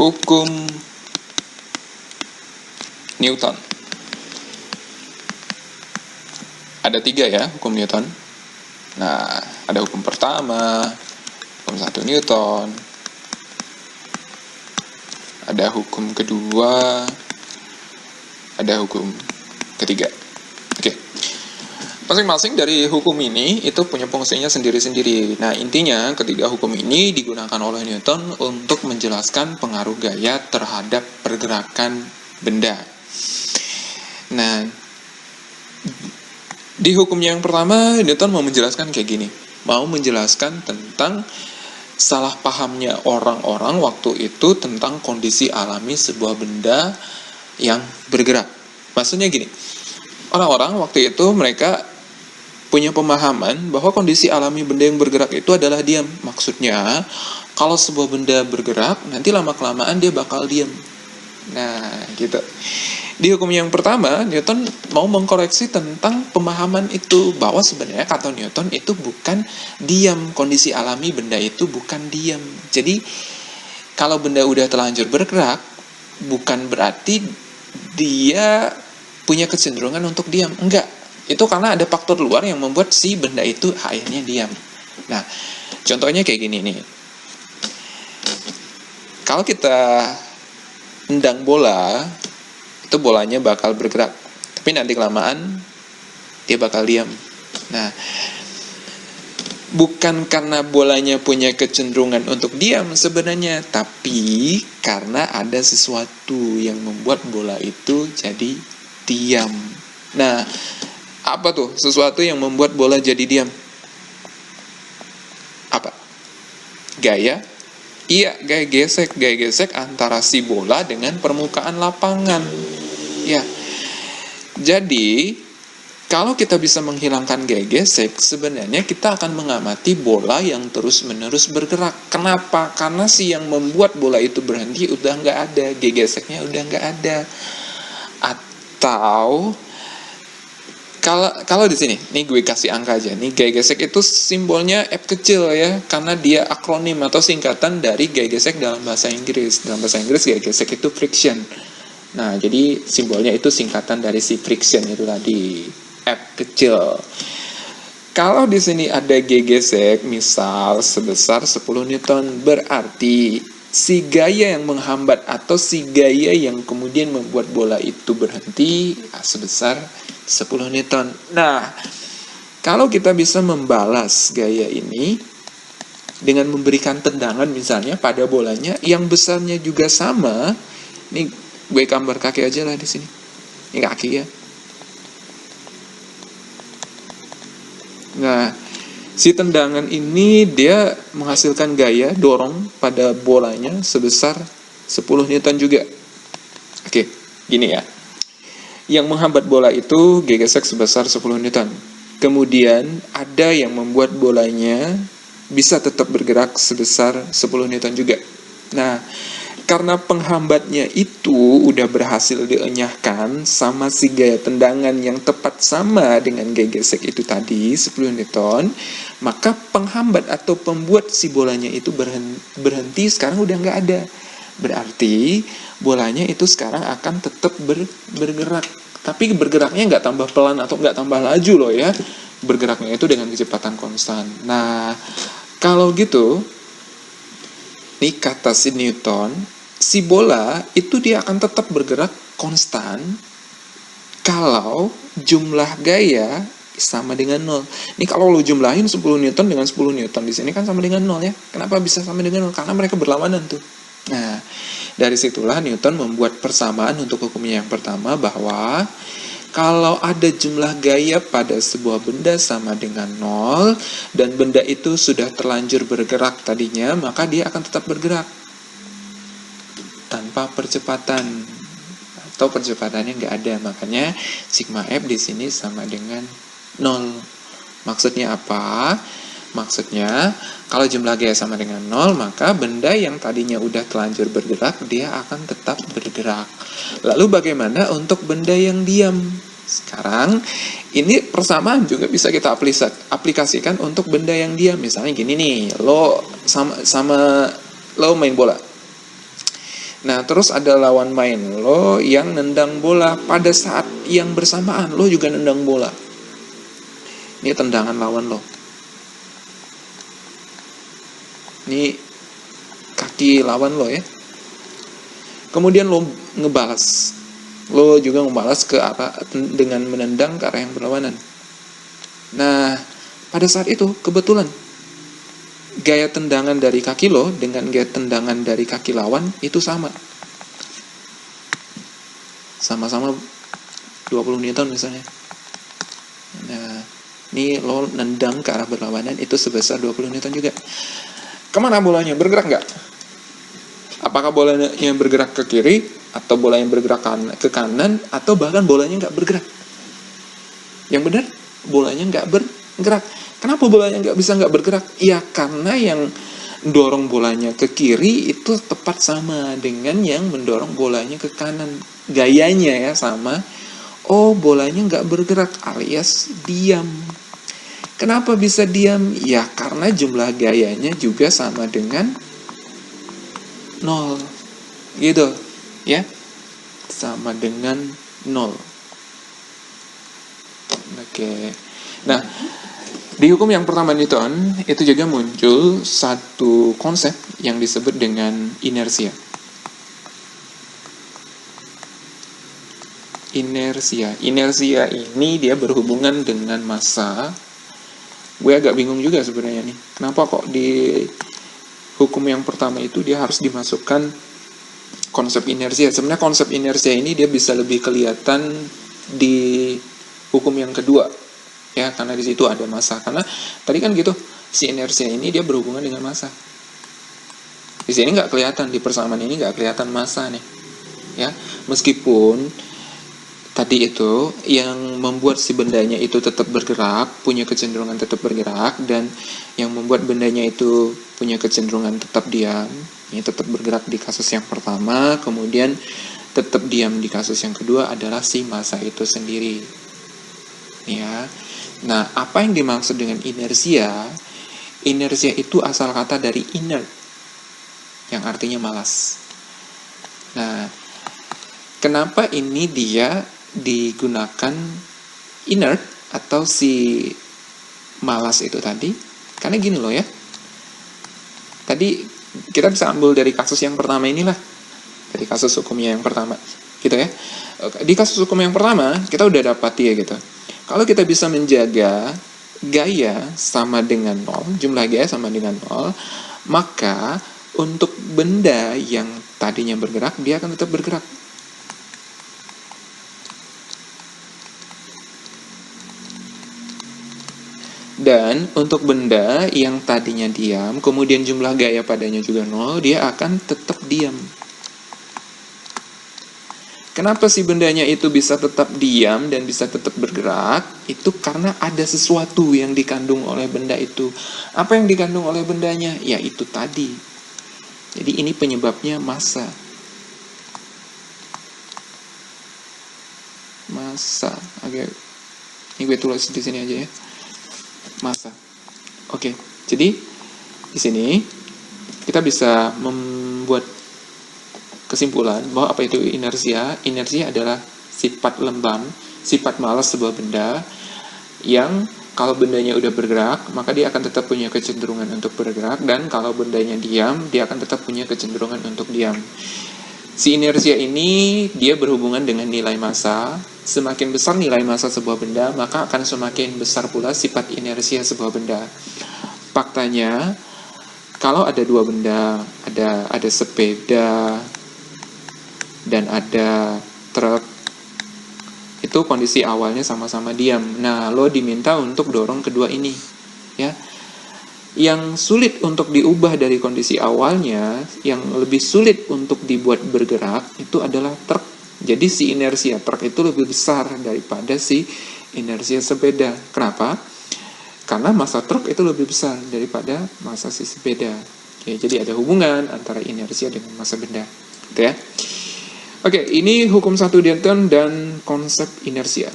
Hukum Newton. Ada 3 ya hukum Newton. Nah, ada hukum pertama, hukum 1 Newton. Ada hukum kedua, ada hukum ketiga. Oke. Masing-masing dari hukum ini itu punya fungsinya sendiri-sendiri. Nah, intinya ketiga hukum ini digunakan oleh Newton untuk menjelaskan pengaruh gaya terhadap pergerakan benda. Nah, di hukum yang pertama, Newton mau menjelaskan kayak gini. Mau menjelaskan tentang salah pahamnya orang-orang waktu itu tentang kondisi alami sebuah benda yang bergerak. Maksudnya gini, orang-orang waktu itu mereka punya pemahaman bahwa kondisi alami benda yang bergerak itu adalah diam. Maksudnya, kalau sebuah benda bergerak, nanti lama-kelamaan dia bakal diam. Nah, gitu. Di hukum yang pertama, Newton mau mengkoreksi tentang pemahaman itu, bahwa sebenarnya kata Newton itu bukan diam, kondisi alami benda itu bukan diam. Jadi, kalau benda udah terlanjur bergerak, bukan berarti dia punya kecenderungan untuk diam. Enggak, itu karena ada faktor luar yang membuat si benda itu akhirnya diam. Nah, contohnya kayak gini nih. Kalau kita nendang bola, itu bolanya bakal bergerak, tapi nanti kelamaan dia bakal diam. Nah, bukan karena bolanya punya kecenderungan untuk diam sebenarnya, tapi karena ada sesuatu yang membuat bola itu jadi diam. Nah, apa tuh sesuatu yang membuat bola jadi diam? Apa? Gaya? Iya, gaya gesek antara si bola dengan permukaan lapangan. Ya, jadi kalau kita bisa menghilangkan gaya gesek, sebenarnya kita akan mengamati bola yang terus-menerus bergerak. Kenapa? Karena si yang membuat bola itu berhenti udah nggak ada, gaya geseknya udah nggak ada. Atau kalau di sini, nih gue kasih angka aja. Nih gaya gesek itu simbolnya F kecil ya, karena dia akronim atau singkatan dari gaya gesek dalam bahasa Inggris. Dalam bahasa Inggris gaya gesek itu friction. Nah, jadi simbolnya itu singkatan dari si friction itu tadi, F kecil. Kalau di sini ada gaya gesek, misal sebesar 10 Newton, berarti si gaya yang menghambat atau si gaya yang kemudian membuat bola itu berhenti sebesar 10 Newton. Nah, kalau kita bisa membalas gaya ini dengan memberikan tendangan misalnya pada bolanya yang besarnya juga sama, nih gue gambar kaki aja lah di sini. Ini kaki ya. Nah, si tendangan ini dia menghasilkan gaya dorong pada bolanya sebesar 10 Newton juga. Oke, gini ya. Yang menghambat bola itu gaya gesek sebesar 10 Newton. Kemudian ada yang membuat bolanya bisa tetap bergerak sebesar 10 Newton juga. Nah, karena penghambatnya itu udah berhasil dienyahkan sama si gaya tendangan yang tepat sama dengan gaya gesek itu tadi, 10 Newton, maka penghambat atau pembuat si bolanya itu berhenti sekarang udah nggak ada. Berarti bolanya itu sekarang akan tetap bergerak. Tapi bergeraknya nggak tambah pelan atau nggak tambah laju loh ya. Bergeraknya itu dengan kecepatan konstan. Nah, kalau gitu, nih kata si Newton, si bola itu dia akan tetap bergerak konstan kalau jumlah gaya sama dengan 0. Nih kalau lo jumlahin 10 Newton dengan 10 Newton di sini kan sama dengan 0 ya. Kenapa bisa sama dengan 0? Karena mereka berlawanan tuh. Nah, dari situlah Newton membuat persamaan untuk hukumnya yang pertama, bahwa kalau ada jumlah gaya pada sebuah benda sama dengan 0 dan benda itu sudah terlanjur bergerak tadinya, maka dia akan tetap bergerak tanpa percepatan atau percepatannya nggak ada. Makanya sigma F di sini sama dengan 0. Maksudnya apa? Maksudnya, kalau jumlah gaya sama dengan 0, maka benda yang tadinya udah terlanjur bergerak, dia akan tetap bergerak. Lalu bagaimana untuk benda yang diam? Sekarang, ini persamaan juga bisa kita aplikasikan untuk benda yang diam. Misalnya gini nih, lo sama lo main bola. Nah, terus ada lawan main lo yang nendang bola pada saat yang bersamaan lo juga nendang bola. Ini tendangan lawan lo. Ini kaki lawan lo ya. Kemudian lo ngebalas. Lo juga ngebalas ke arah dengan menendang ke arah yang berlawanan. Nah, pada saat itu kebetulan gaya tendangan dari kaki lo dengan gaya tendangan dari kaki lawan itu sama. Sama-sama 20 Newton misalnya. Nah, ini lo nendang ke arah berlawanan itu sebesar 20 Newton juga. Kemana bolanya? Bergerak nggak? Apakah bolanya bergerak ke kiri, atau bola yang bergerak ke kanan, atau bahkan bolanya nggak bergerak? Yang benar, bolanya nggak bergerak. Kenapa bolanya nggak bergerak? Ya karena yang dorong bolanya ke kiri itu tepat sama dengan yang mendorong bolanya ke kanan. Gayanya ya sama. Oh, bolanya nggak bergerak alias diam. Kenapa bisa diam? Ya karena jumlah gayanya juga sama dengan 0. Gitu ya. Sama dengan 0. Oke. Nah, di hukum yang pertama Newton itu juga muncul satu konsep yang disebut dengan inersia. Inersia ini dia berhubungan dengan massa. Gue agak bingung juga sebenarnya nih. Kenapa kok di hukum yang pertama itu dia harus dimasukkan konsep inersia? Sebenarnya konsep inersia ini dia bisa lebih kelihatan di hukum yang kedua. Ya, karena di situ ada massa. Karena tadi kan gitu, si inersia ini dia berhubungan dengan massa. Di sini nggak kelihatan, di persamaan ini nggak kelihatan massa nih. Ya, meskipun tadi itu yang membuat si bendanya itu tetap bergerak, punya kecenderungan tetap bergerak, dan yang membuat bendanya itu punya kecenderungan tetap diam, ini tetap bergerak di kasus yang pertama, kemudian tetap diam di kasus yang kedua adalah si massa itu sendiri. Ya. Nah, apa yang dimaksud dengan inersia? Inersia itu asal kata dari inert, yang artinya malas. Nah, kenapa ini dia digunakan inert atau si malas itu tadi? Karena gini loh ya. Tadi kita bisa ambil dari kasus yang pertama inilah. Dari kasus hukumnya yang pertama. Gitu ya. Di kasus hukum yang pertama, kita udah dapat ya gitu. Kalau kita bisa menjaga gaya sama dengan 0, jumlah gaya sama dengan 0, maka untuk benda yang tadinya bergerak, dia akan tetap bergerak. Dan untuk benda yang tadinya diam, kemudian jumlah gaya padanya juga 0, dia akan tetap diam. Kenapa si bendanya itu bisa tetap diam dan bisa tetap bergerak? Itu karena ada sesuatu yang dikandung oleh benda itu. Apa yang dikandung oleh bendanya? Ya itu tadi. Jadi ini penyebabnya massa. Massa. Oke. Ini gue tulis di sini aja ya. Massa. Oke. Jadi di sini kita bisa membuat kesimpulan bahwa apa itu inersia? Inersia adalah sifat lembam, sifat malas sebuah benda yang kalau bendanya udah bergerak, maka dia akan tetap punya kecenderungan untuk bergerak, dan kalau bendanya diam, dia akan tetap punya kecenderungan untuk diam. Si inersia ini dia berhubungan dengan nilai massa. Semakin besar nilai massa sebuah benda, maka akan semakin besar pula sifat inersia sebuah benda. Faktanya, kalau ada dua benda, ada sepeda dan ada truk, itu kondisi awalnya sama-sama diam. Nah, lo diminta untuk dorong kedua ini, ya. Yang sulit untuk diubah dari kondisi awalnya, yang lebih sulit untuk dibuat bergerak, itu adalah truk. Jadi si inersia truk itu lebih besar daripada si inersia sepeda. Kenapa? Karena massa truk itu lebih besar daripada massa si sepeda. Oke, jadi ada hubungan antara inersia dengan massa benda. Gitu ya. Oke, ini hukum 1 Newton dan konsep inersia.